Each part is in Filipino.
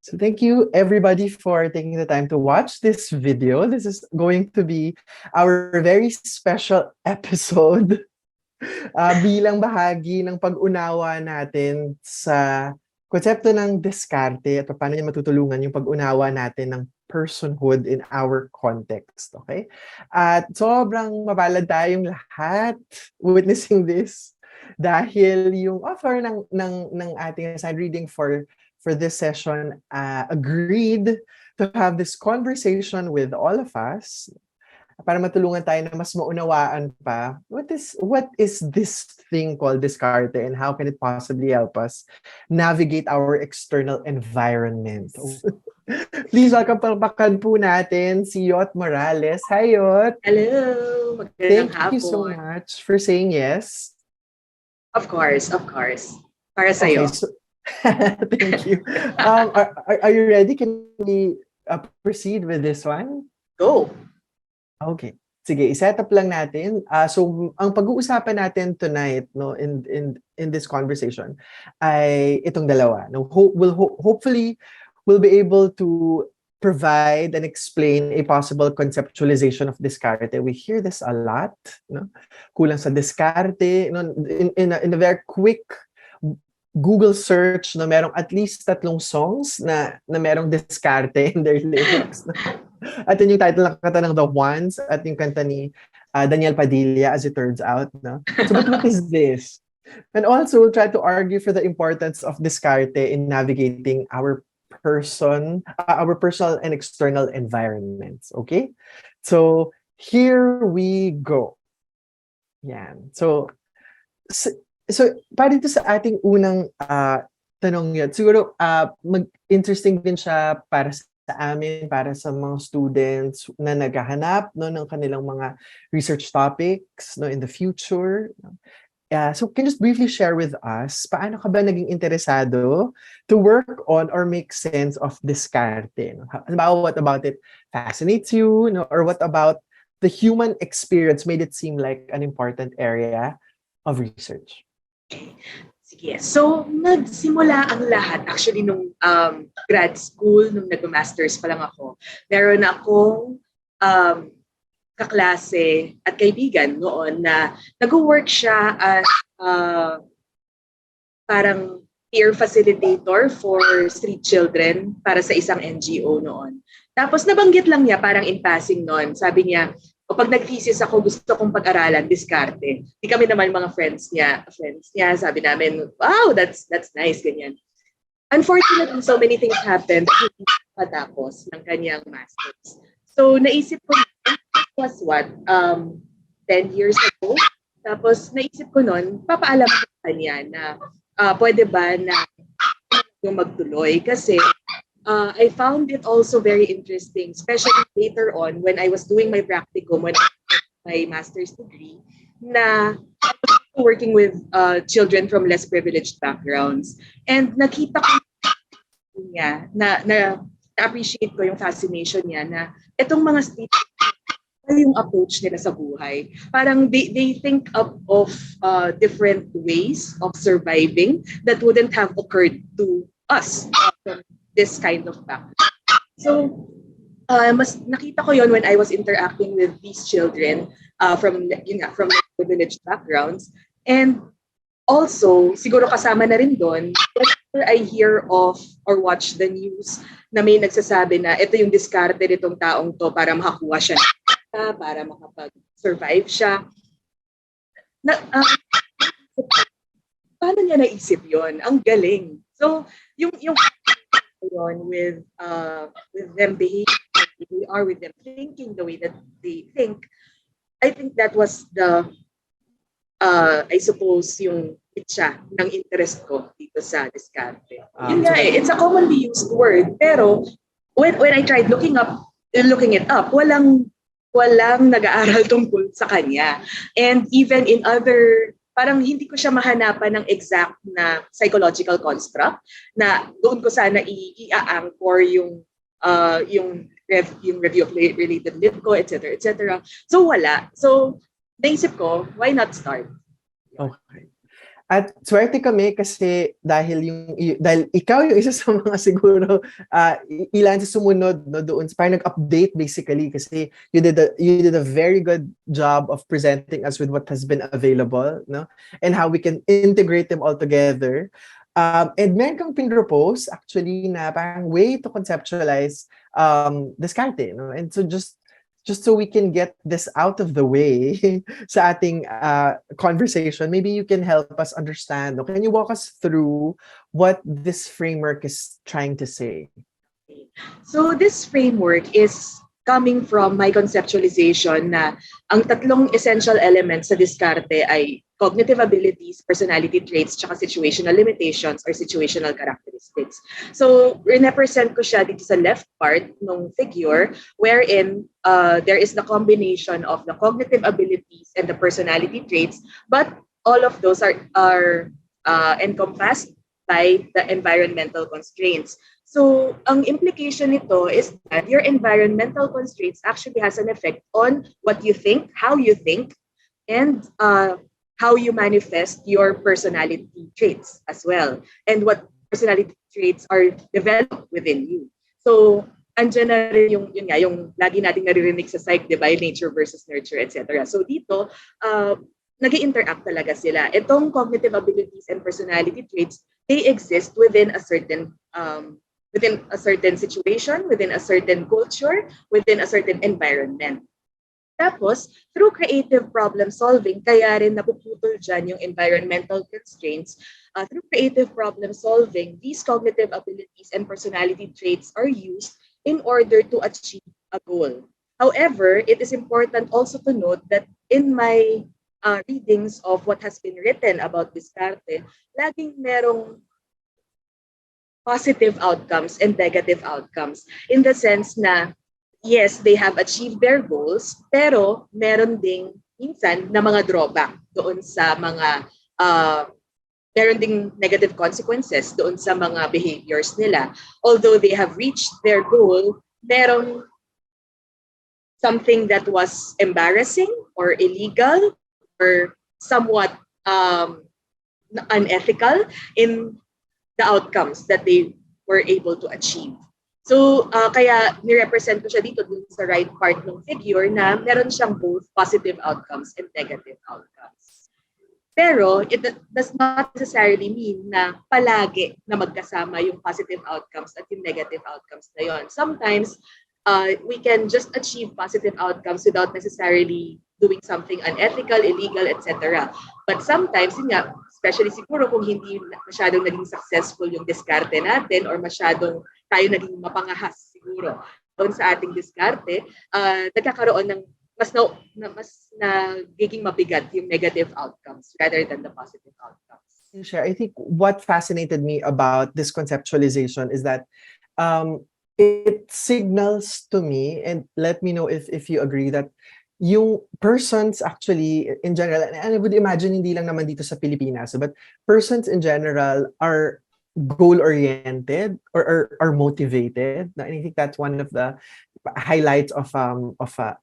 So thank you everybody for taking the time to watch this video. This is going to be our very special episode bilang bahagi ng pag-unawa natin sa konsepto ng diskarte at paano niya matutulungan yung pag-unawa natin ng personhood in our context. Okay? At sobrang mapalad tayong lahat witnessing this dahil yung author ng ating assigned reading for this session agreed to have this conversation with all of us para matulungan tayo na mas maunawaan pa what is this thing called diskarte and how can it possibly help us navigate our external environment. Please welcome palpakan po natin si Yot Morales. Hi, Yot. Hello. Thank you so much for saying yes. Of course. Para sa'yo. Okay, so, thank you. Are you ready? Can we proceed with this one? Go. Okay. Sige, i-set up lang natin. So ang pag-uusapan natin tonight, no, in this conversation ay itong dalawa. No, hopefully we'll be able to provide and explain a possible conceptualization of diskarte. We hear this a lot, no? Kulang sa diskarte, no, in a very quick Google search, no, merong at least 3 songs na merong diskarte in their lyrics. No? At yun yung title ng kanta ng The Ones at yung kanta ni Daniel Padilla, as it turns out. No? So but what is this? And also, we'll try to argue for the importance of diskarte in navigating our personal and external environments. Okay? So, here we go. Yan. So para dito sa ating unang tanong yun, siguro interesting din siya para sa amin, para sa mga students na naghahanap, no, ng kanilang mga research topics, no, in the future. So can you just briefly share with us, paano ka ba naging interesado to work on or make sense of diskarte? No? What about it fascinates you? No? Or what about the human experience made it seem like an important area of research? Sige. So, nagsimula ang lahat. Actually, nung grad school, nung nag-masters pa lang ako, meron akong kaklase at kaibigan noon na nag-work siya as parang peer facilitator for street children para sa isang NGO noon. Tapos nabanggit lang niya, parang in passing noon, sabi niya, o pag nag-thesis ako, gusto kong pag-aralan, diskarte. Di kami naman mga friends niya, sabi namin, wow, that's nice, ganyan. Unfortunately, so many things happened patapos ng kanyang masters. So, naisip ko, was what, 10 years ago. Tapos, naisip ko noon, papaalam ko sa kanya na pwede ba na yung magtuloy kasi I found it also very interesting, especially later on when I was doing my practicum, when I got my master's degree, na I was working with children from less privileged backgrounds. And nakita ko niya, na-appreciate ko yung fascination niya na itong mga students, yung approach nila sa buhay. Parang they think of different ways of surviving that wouldn't have occurred to us from this kind of background. So, mas nakita ko yon when I was interacting with these children from privileged backgrounds. And also, siguro kasama na rin doon, whenever I hear of or watch the news na may nagsasabi na ito yung diskarte nitong taong to para makakuha siya para makapag-survive siya. Paano niya naisip yon? Ang galing. So, yung with them behaving the way they are, with them thinking the way that they think, I think that was the I suppose yung itcha ng interest ko dito sa diskarte. Yun nga it's a commonly used word, pero when I tried looking it up, walang nag-aaral tungkol sa kanya. And even in other, parang hindi ko siya mahanapan ng exact na psychological construct na doon ko sana i-anchor yung review of related lit ko, etc. So wala. So naisip ko, why not start? Okay. At swerte kami kasi dahil ikaw yung isa sa mga siguro ilan sa sumunod no doon parang nag-update basically kasi you did a very good job of presenting us with what has been available no and how we can integrate them all together. And meron kang pinropose actually na parang way to conceptualize Diskarte no and so just so we can get this out of the way sa ating conversation, maybe you can help us understand. No? Can you walk us through what this framework is trying to say? So this framework is coming from my conceptualization na ang tatlong essential elements sa diskarte ay cognitive abilities, personality traits, tsaka situational limitations or situational characteristics. So, represent ko siya dito sa left part ng figure wherein there is the combination of the cognitive abilities and the personality traits, but all of those are encompassed by the environmental constraints. So, ang implication nito is that your environmental constraints actually has an effect on what you think, and how you manifest your personality traits as well, and what personality traits are developed within you. So, andyan na rin yung lagi nating naririnig sa psych, di ba? Nature versus nurture, etc. So, dito, nag-interact talaga sila. Itong cognitive abilities and personality traits, they exist within a certain situation, within a certain culture, within a certain environment. Tapos, through creative problem solving, kaya rin napuputol dyan yung environmental constraints. Through creative problem solving, these cognitive abilities and personality traits are used in order to achieve a goal. However, it is important also to note that in my readings of what has been written about Diskarte, laging merong positive outcomes and negative outcomes in the sense na yes, they have achieved their goals, pero meron ding minsan na mga drawback doon sa mga meron ding negative consequences doon sa mga behaviors nila. Although they have reached their goal, merong something that was embarrassing or illegal or somewhat unethical in the outcomes that they were able to achieve. So, kaya ni-represent ko siya dito dun sa right part ng figure na meron siyang both positive outcomes and negative outcomes. Pero, it does not necessarily mean na palagi na magkasama yung positive outcomes at yung negative outcomes na yon. Sometimes, we can just achieve positive outcomes without necessarily doing something unethical, illegal, etc. But sometimes, yun nga, especially siguro kung hindi masyadong naging successful yung diskarte natin or masyadong tayo naging mapangahas siguro doon sa ating diskarte, nagkakaroon ng mas nagiging mabigat yung negative outcomes rather than the positive outcomes. I think what fascinated me about this conceptualization is that it signals to me, and let me know if you agree, that yung persons actually in general, and I would imagine hindi lang naman dito sa Pilipinas, but persons in general are goal-oriented or are motivated. And I think that's one of the highlights of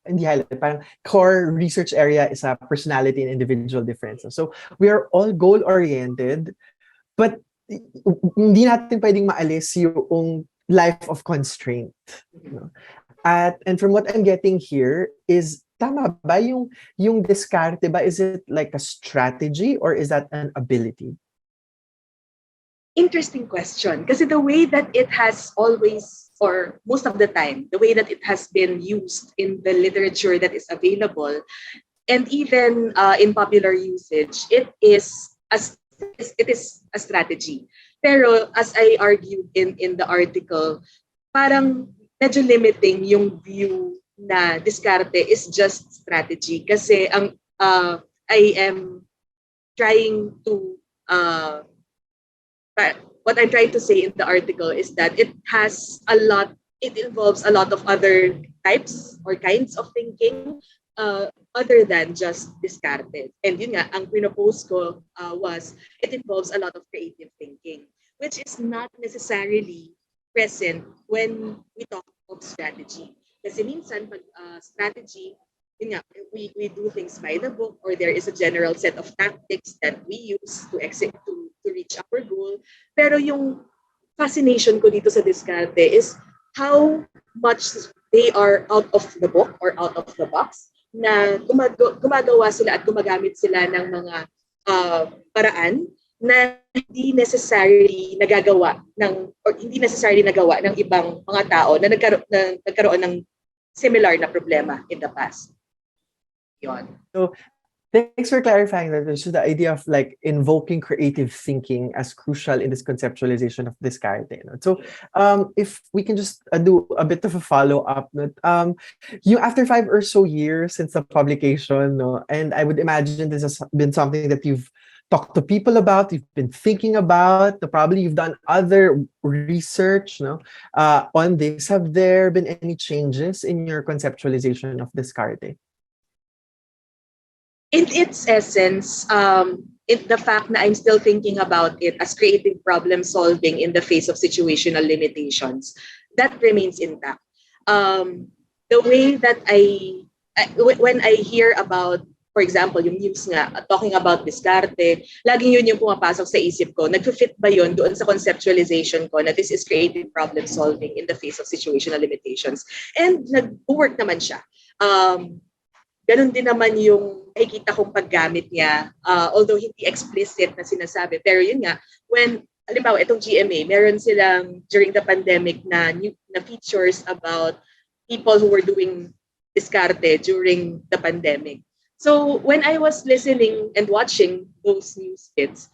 hindi highlight, parang core research area is a personality and individual differences. So we are all goal-oriented, but hindi natin pwedeng maalis yung life of constraint. No? And from what I'm getting here is, tama ba yung diskarte ba? Is it like a strategy or is that an ability? Interesting question. Kasi the way that it has always, or most of the time, the way that it has been used in the literature that is available, and even in popular usage, it is a strategy. Pero as I argued in the article, parang medyo limiting yung view na diskarte is just strategy. Kasi I am trying to what I'm trying to say in the article is that it involves a lot of other types or kinds of thinking other than just diskarte. And yun nga, ang pinopose ko was it involves a lot of creative thinking, which is not necessarily present when we talk of strategy. Kasi minsan, pag strategy, yun nga, we do things by the book, or there is a general set of tactics that we use to reach our goal. Pero yung fascination ko dito sa Diskarte is how much they are out of the book or out of the box, na gumagawa sila at gumagamit sila ng mga paraan na hindi necessarily nagawa ng ibang mga tao na nagkaroon ng similar na problema in the past. Yon. So, thanks for clarifying that. So the idea of like invoking creative thinking as crucial in this conceptualization of Descartes. So if we can just do a bit of a follow-up. You after 5 or so years since the publication, and I would imagine this has been something that you've talked to people about, you've been thinking about, probably you've done other research on this. Have there been any changes in your conceptualization of Descartes? In its essence, the fact that I'm still thinking about it as creative problem solving in the face of situational limitations, that remains intact. The way that when I hear about, for example, yung news nga, talking about Diskarte, laging yun yung pumapasok sa isip ko. Nag-fit ba yun doon sa conceptualization ko na this is creative problem solving in the face of situational limitations? And nag-work naman siya. Ganun din naman yung nakikita kong paggamit niya, although hindi explicit na sinasabi. Pero yun nga, when, halimbawa, itong GMA, meron silang during the pandemic na features about people who were doing Diskarte during the pandemic. So when I was listening and watching those news bits,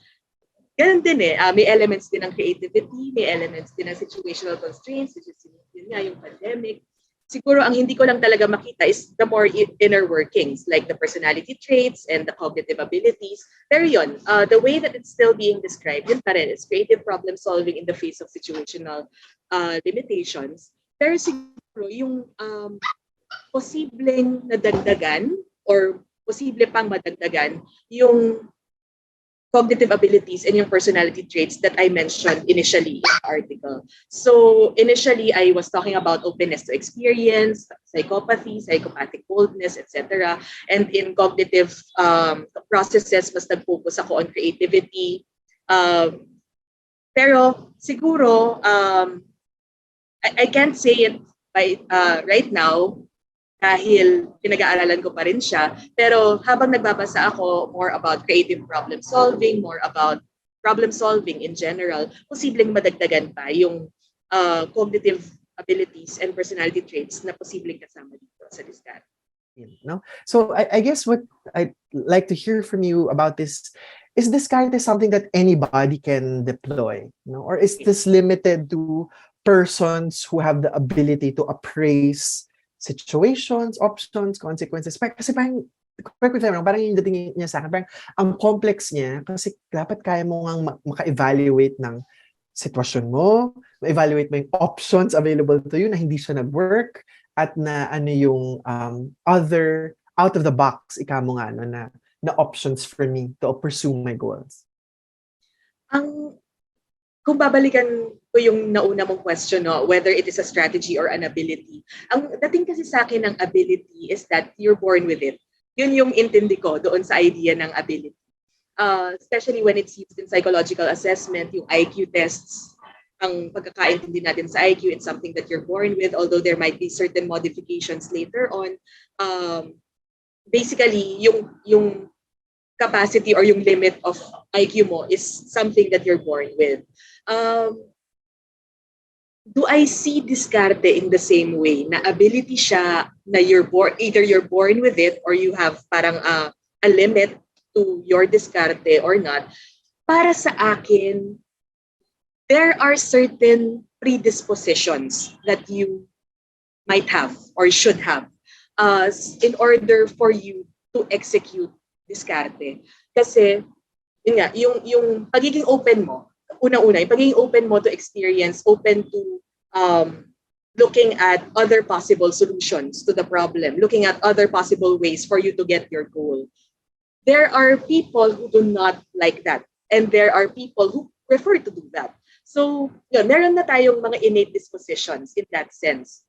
ganun din may elements din ng creativity, may elements din ng situational constraints, which is yun nga, yung pandemic. Siguro ang hindi ko lang talaga makita is the more inner workings, like the personality traits and the cognitive abilities. Pero yun, the way that it's still being described, yun pa rin, it's creative problem solving in the face of situational limitations. Pero siguro yung posibleng nadagdagan or posible pang madagdagan yung cognitive abilities and yung personality traits that I mentioned initially in the article. So initially, I was talking about openness to experience, psychopathy, psychopathic boldness, etc. And in cognitive processes, mas nag-focus ako on creativity. Pero siguro, I can't say it right now, dahil pinag-aaralan ko pa rin siya. Pero habang nagbabasa ako more about creative problem solving, more about problem solving in general, posibleng madagdagan pa yung cognitive abilities and personality traits na posibleng kasama dito sa Diskarte. So I guess what I'd like to hear from you about this is Diskarte something that anybody can deploy? Or is this limited to persons who have the ability to appraise situations, options, consequences? Kasi parang, correct me if I'm wrong, parang yung dating niya sa akin, parang ang complex niya kasi dapat kaya mo ngang maka-evaluate ng sitwasyon mo, ma-evaluate mo yung options available to you na hindi siya nag-work, at na ano yung other, out of the box, ika mo nga, na options for me to pursue my goals. Kung babalikan ko yung nauna mong question, whether it is a strategy or an ability, ang dating kasi sa akin ng ability is that you're born with it. Yun yung intindi ko doon sa idea ng ability. Especially when it's used in psychological assessment, yung IQ tests, ang pagkakaintindi natin sa IQ, it's something that you're born with, although there might be certain modifications later on. Basically, yung capacity or yung limit of IQ mo is something that you're born with. Do I see Diskarte in the same way na ability siya na either you're born with it or you have parang a limit to your Diskarte or not? Para sa akin, there are certain predispositions that you might have or should have in order for you to execute Diskarte. Kasi yun nga, yung pagiging open mo, unang-una, yung pagiging open mo to experience, open to looking at other possible solutions to the problem, looking at other possible ways for you to get your goal. There are people who do not like that, and there are people who prefer to do that. So, yun, meron na tayong mga innate dispositions in that sense.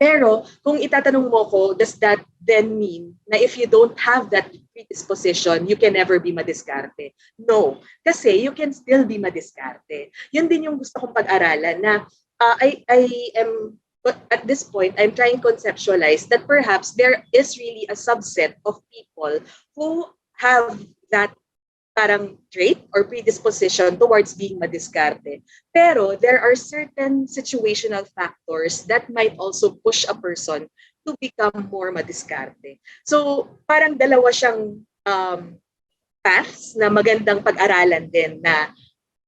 Pero kung itatanong mo ko, does that then mean na if you don't have that predisposition, you can never be madiskarte? No. Kasi you can still be madiskarte. Yun din yung gusto kong pag-aralan na I am, but at this point, I'm trying to conceptualize that perhaps there is really a subset of people who have that parang trait or predisposition towards being madiskarte. Pero there are certain situational factors that might also push a person to become more madiskarte. So parang dalawa siyang paths na magandang pag-aralan din na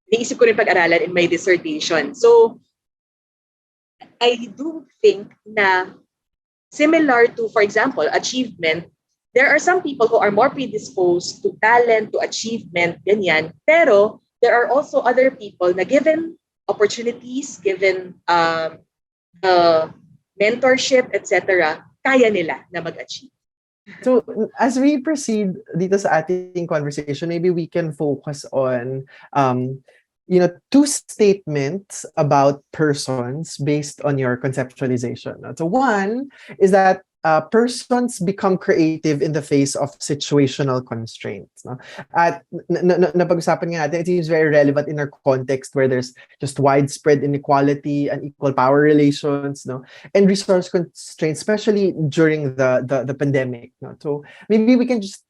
naisip ko rin pag-aralan in my dissertation. So I do think na similar to, for example, achievement, there are some people who are more predisposed to talent, to achievement, ganyan. Pero there are also other people na given opportunities, given the mentorship, etc., kaya nila na mag-achieve. So, as we proceed dito sa ating conversation, maybe we can focus on two statements about persons based on your conceptualization. So one is that persons become creative in the face of situational constraints. No? At napag-usapan nga natin, it seems very relevant in our context where there's just widespread inequality, unequal power relations, no, and resource constraints, especially during the pandemic. No? So maybe we can just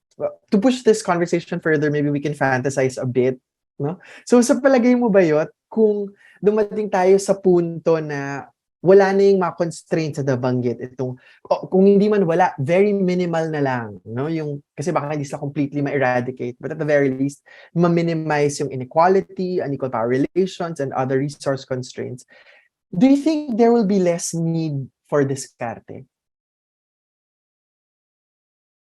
to push this conversation further, maybe we can fantasize a bit. No? So sa palagay mo ba, Yot, kung dumating tayo sa punto na wala na yung mga constraints na nabanggit, itong kung hindi man wala, very minimal na lang, no? Yung kasi baka hindi sila completely ma-eradicate, but at the very least ma-minimize yung inequality, unequal power relations, and other resource constraints. Do you think there will be less need for diskarte?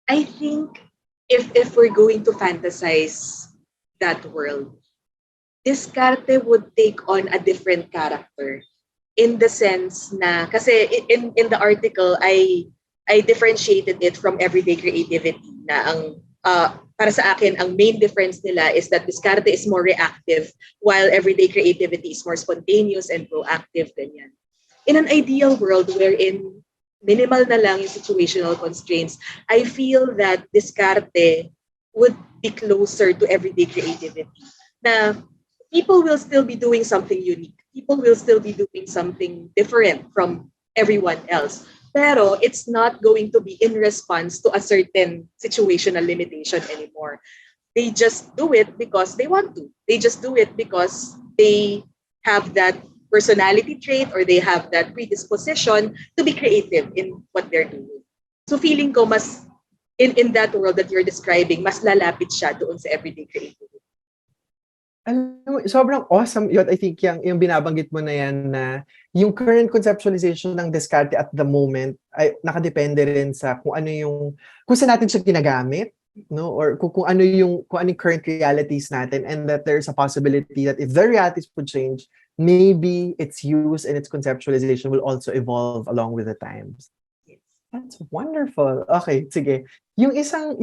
I think if we're going to fantasize that world, diskarte would take on a different character. In the sense na, kasi in the article, I differentiated it from everyday creativity na ang, para sa akin, ang main difference nila is that diskarte is more reactive while everyday creativity is more spontaneous and proactive, ganyan. In an ideal world wherein minimal na lang yung situational constraints, I feel that diskarte would be closer to everyday creativity. Na people will still be doing something unique. People will still be doing something different from everyone else. Pero it's not going to be in response to a certain situational limitation anymore. They just do it because they want to. They just do it because they have that personality trait or they have that predisposition to be creative in what they're doing. So feeling ko mas in that world that you're describing, mas lalapit siya doon sa everyday creativity. Sobrang awesome yun. I think yung binabanggit mo na yan na yung current conceptualization ng diskarte at the moment ay nakadepende rin sa kung saan natin siya ginagamit, no, or kung ano yung current realities natin, and that there's a possibility that if the realities would change, maybe its use and its conceptualization will also evolve along with the times. That's wonderful. Okay, sige. Yung isang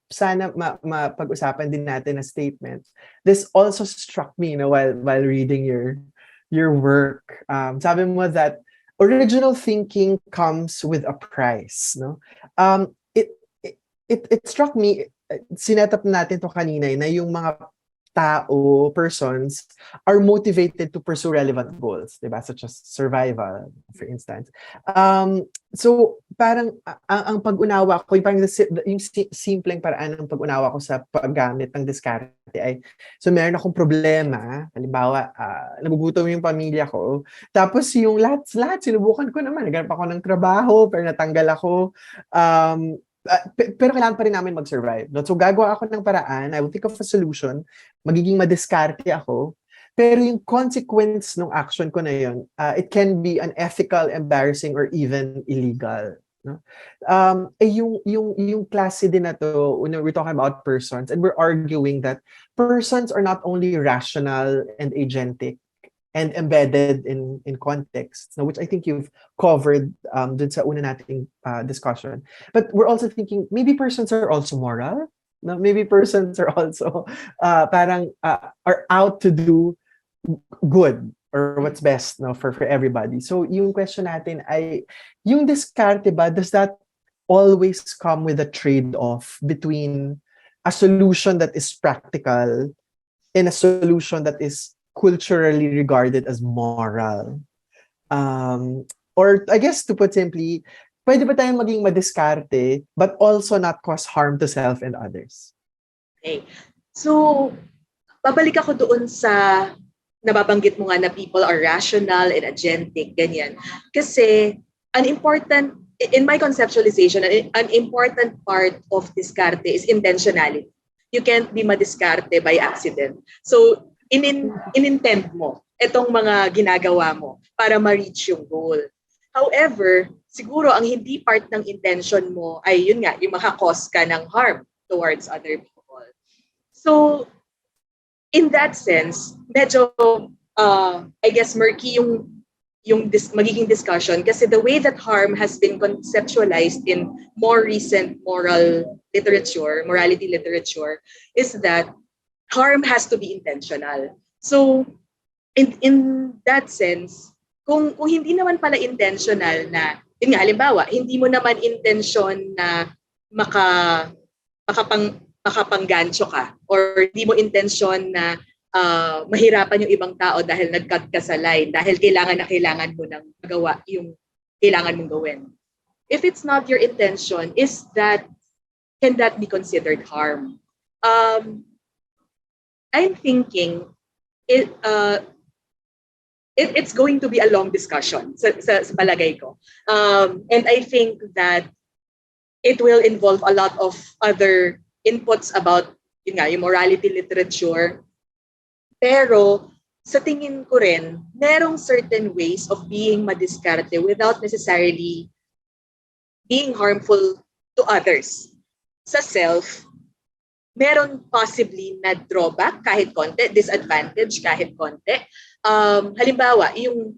sana mapag-usapan din natin na statement. This also struck me, while reading your work. Sabi mo that original thinking comes with a price, no? It struck me, sinet up natin to kanina, na yung mga persons are motivated to pursue relevant goals, diba? Such as survival, for instance. So parang ang pag-unawa ko, yung simpleng paraan ng pag-unawa ko sa paggamit ng diskarte ay, so meron akong problema, halimbawa, nagugutom yung pamilya ko, tapos yung lahat sinubukan ko naman, naghanap ako ng trabaho, pero natanggal ako, pero kailangan pa rin namin mag-survive. No? So gagawa ako ng paraan, I will think of a solution, magiging madiskarte ako, pero yung consequence ng action ko na yun, it can be unethical, embarrassing, or even illegal. No? Yung klase din na to, we're talking about persons, and we're arguing that persons are not only rational and agentic, and embedded in context, which I think you've covered dun sa una nating discussion. But we're also thinking, maybe persons are also moral? No? Maybe persons are also are out to do good. or what's best, no, for everybody. So yung question natin ay, yung diskarte ba, does that always come with a trade-off between a solution that is practical and a solution that is culturally regarded as moral? Or I guess to put simply, pwede ba tayong maging madiskarte but also not cause harm to self and others? Okay. So, babalik ako doon sa nababanggit mo nga na people are rational and agentic, ganyan. Kasi, in my conceptualization, an important part of diskarte is intentionality. You can't be madiskarte by accident. So, in-intend mo itong mga ginagawa mo para ma-reach yung goal. However, siguro ang hindi part ng intention mo ay yun nga, yung makakause ka ng harm towards other people. So, in that sense, medyo, I guess, murky yung magiging discussion kasi the way that harm has been conceptualized in more recent morality literature, is that harm has to be intentional. So, in that sense, kung hindi naman pala intentional na, yun nga, halimbawa, hindi mo naman intention na makapanggancho ka or hindi mo intention na mahirapan yung ibang tao dahil nag-cut ka sa line, dahil kailangan mo nang magawa yung kailangan mong gawin. If it's not your intention, can that be considered harm? I'm thinking it's going to be a long discussion sa palagay ko. And I think that it will involve a lot of other inputs about yung morality literature. Pero sa tingin ko rin, merong certain ways of being madiskarte without necessarily being harmful to others. Sa self, meron possibly na drawback kahit konti, disadvantage kahit konti. Halimbawa, yung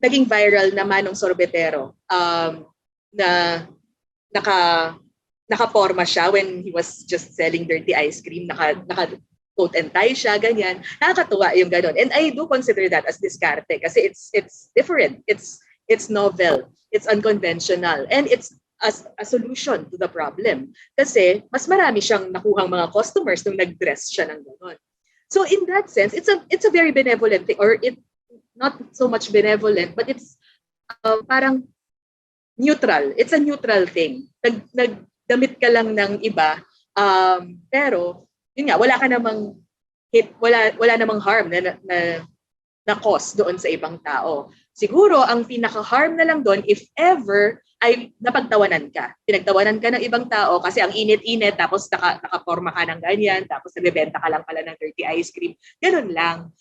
naging viral na Manong Sorbetero, na nakaporma siya when he was just selling dirty ice cream, naka coat and tie siya, ganyan. Nakakatuwa yung ganon. And I do consider that as diskarte kasi it's different. It's novel. It's unconventional. And it's a solution to the problem. Kasi mas marami siyang nakuhang mga customers nung nag-dress siya ng ganon. So in that sense, it's a very benevolent thing, or it not so much benevolent, but it's parang neutral. It's a neutral thing. Nagdamit ka lang ng iba, pero yun nga, wala namang harm na cause doon sa ibang tao. Siguro, ang pinaka-harm na lang doon, if ever, ay napagtawanan ka. Pinagtawanan ka ng ibang tao kasi ang init-init, tapos nakaporma ka ng ganyan, tapos nagbebenta ka lang pala ng dirty ice cream. Ganun lang.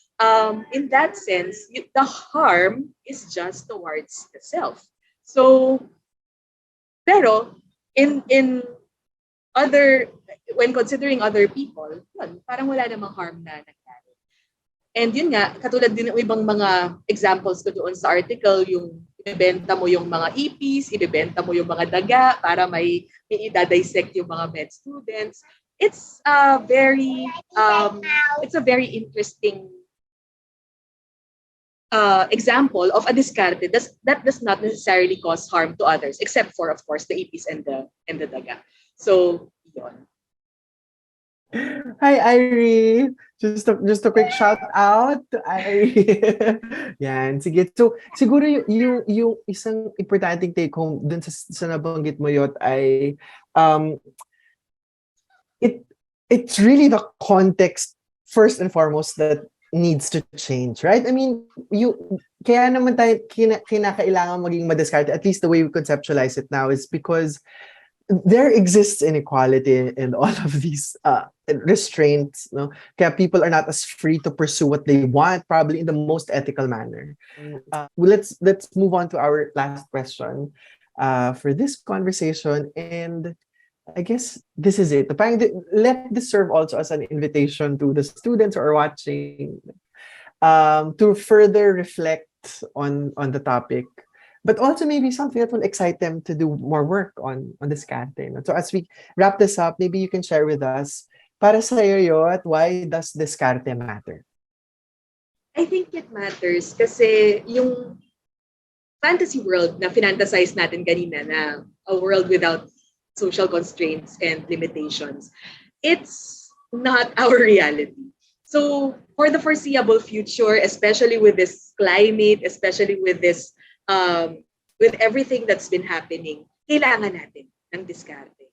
In that sense, the harm is just towards the self. So, pero, when considering other people, yun, parang wala namang harm na nangyari. And yun nga, katulad din ng ibang mga examples ko doon sa article, yung ibebenta mo yung mga EPs, ibebenta mo yung mga daga para may i-dissect yung mga med students. It's a very interesting example of a diskarte that does not necessarily cause harm to others, except for, of course, the EPs and the daga. So, yun. Hi, Irie! Just a quick shout out to Irie. Yan, sige. So, siguro yung isang importanteng take home dun sa nabanggit mo, Yot, ay it's really the context first and foremost that needs to change, right? I mean, kaya naman tayo kinakailangan maging madiskarte, at least the way we conceptualize it now, is because there exists inequality in all of these restraints, no? Kaya people are not as free to pursue what they want, probably in the most ethical manner. Let's move on to our last question for this conversation, and I guess this is it. Let this serve also as an invitation to the students who are watching to further reflect on the topic, but also maybe something that will excite them to do more work on Diskarte. So as we wrap this up, maybe you can share with us, para sa'yo, Yot, why does Diskarte matter? I think it matters kasi yung fantasy world na finantasize natin kanina na a world without social constraints and limitations, it's not our reality. So for the foreseeable future, especially with this climate, especially with everything that's been happening, kailangan natin ng diskarte.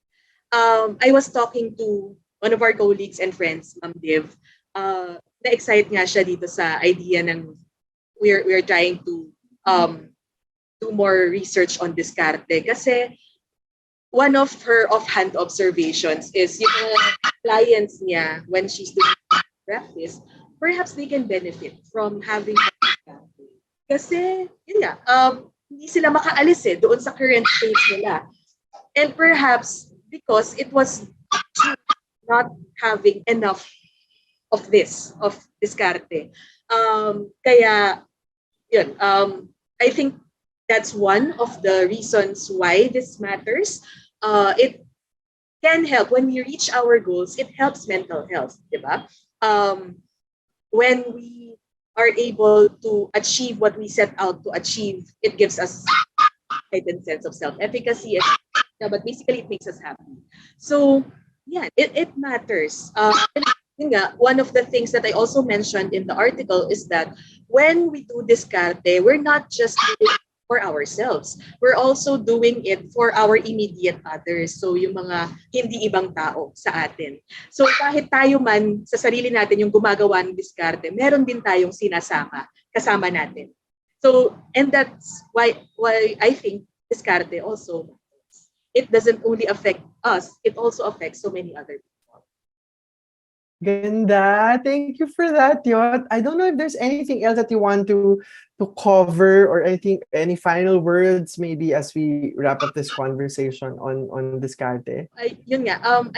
I was talking to one of our colleagues and friends, Ma'am Div. Na-excite nga siya dito sa idea ng we're trying to do more research on diskarte kasi one of her offhand observations is yung mga clients niya when she's doing practice, perhaps they can benefit from having diskarte. Kasi, yun nga, hindi sila makaalis doon sa current stage nila. And perhaps because it was not having enough of diskarte. Kaya, yun, I think that's one of the reasons why this matters. It can help when we reach our goals. It helps mental health, diba? When we are able to achieve what we set out to achieve, it gives us a heightened sense of self-efficacy. But basically, it makes us happy. So, yeah, it matters. One of the things that I also mentioned in the article is that when we do diskarte, we're not just doing it for ourselves. We're also doing it for our immediate others. So yung mga hindi ibang tao sa atin. So kahit tayo man sa sarili natin yung gumagawa ng diskarte, meron din tayong kasama natin. So, and that's why I think diskarte also matters. It doesn't only affect us, it also affects so many other people. Ganda. Thank you for that, Yot. I don't know if there's anything else that you want to cover or any final words maybe as we wrap up this conversation on Diskarte. I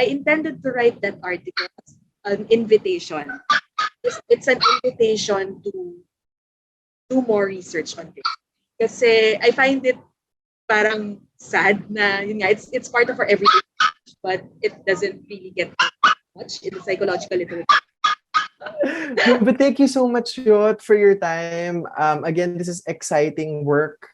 intended to write that article as an invitation. It's an invitation to do more research on this. Kasi I find it parang sad na it's part of our everyday life, but it doesn't really get much in the psychological literature. But thank you so much, Yot, for your time. Again, this is exciting work.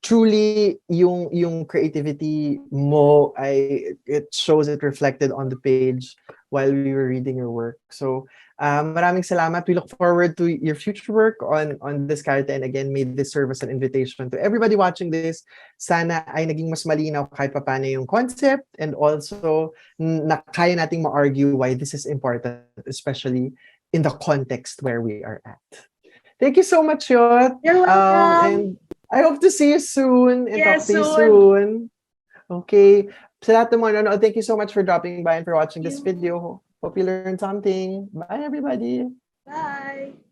Truly, yung creativity mo, it shows it reflected on the page while we were reading your work. So, maraming salamat. We look forward to your future work on Diskarte. And again, may this serve as an invitation to everybody watching this. Sana ay naging mas malinaw kahit paano yung concept and also na kaya nating ma-argue why this is important, especially in the context where we are at. Thank you so much, Yot. You're welcome. And I hope to see you soon and Yes, talk to you soon. Okay. Sa lahat ng mga nanonood, thank you so much for dropping by and for watching this video. Hope you learned something. Bye, everybody. Bye.